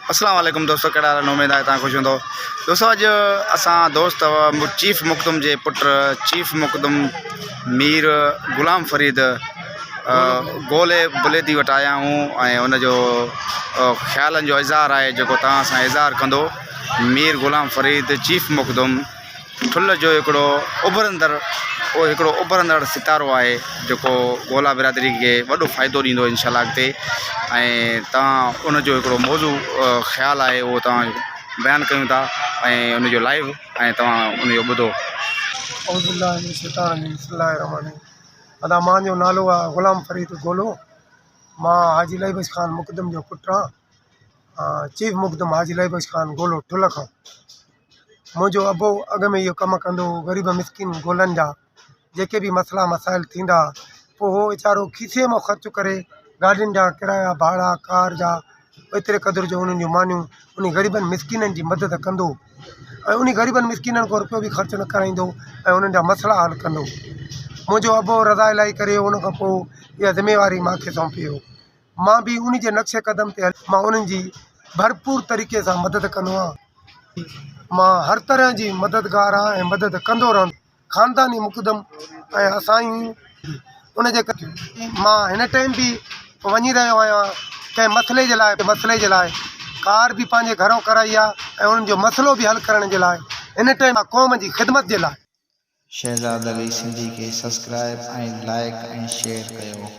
अस्सलाम वालेकुम दोस्तों, कड़ा उम्मीद है तुम खुश हूंदो। दोस्तों अज असां दोस्त चीफ मुकदम के पुट चीफ मुकदम मीर गुलाम फरीद गोले बुलेदी वटि आया हूँ ऐं उनजो ख़्यालन जो इज़हार है जो तव्हां सां इज़हार कंदो। मीर गुलाम फरीद चीफ मुकदम ठुल जो उभरंदड़ सितारो है जो गोला बिरादरी के वॾो फ़ाइदो ॾींदो इंशाअल्लाह अॻिते। ऐं तव्हां उनजो हिकिड़ो मौज़ू ख़्यालु आहे उहो तव्हां बयानु कयूं था ऐं उनजो लाइव ऐं तव्हां उनजो ॿुधो। अदा मुंहिंजो नालो आहे गुलाम फरीद गोलो। मां हाजी लाइबश ख़ान मुकदम जो पुटु आहियां, चीफ मुकदम हाजी लाइबश ख़ान गोलो ठुल खां। मुंहिंजो अबो अॻ में इहो कमु कंदो हो, ग़रीब मिसकिन गोलनि जा जेके बि मसइला मसाइल थींदा पोइ उहो वीचारो खीसे मां ख़र्चु करे गाॾियुनि जा किराया भाड़ा कार जा एतिरे क़दुरु जो उन्हनि जूं मानियूं उन ग़रीबनि मिसकिननि जी मदद कंदो ऐं उन ग़रीबनि मिसकिननि खां रुपयो बि ख़र्चु न कराईंदो ऐं उन्हनि जा मसइला हल कंदो। मुंहिंजो अबो रज़ा इलाही करे उन खां पोइ इहा ज़िमेवारी मूंखे सौंपी हो। मां बि उन जे नक्शे क़दम ते मां उन्हनि जी भरपूर तरीक़े सां मदद कंदो आहियां। मां हर तरह जी मददगार आहियां ऐं मदद कंदो रहंदो। ख़ानदानी मुकदम ऐं असां ई उन जे करे मां हिन टाइम बि वञी रहियो आहियां कंहिं मसइले जे लाइ कार बि पंहिंजे घरों कराई आहे ऐं उन्हनि जो मसइलो बि हल करण जे लाइ हिन टाइम क़ौम जी ख़िदमत जे लाइ। शहज़ाद अली सिंधी के सब्सक्राइब ऐं लाइक ऐं शेयर कयो।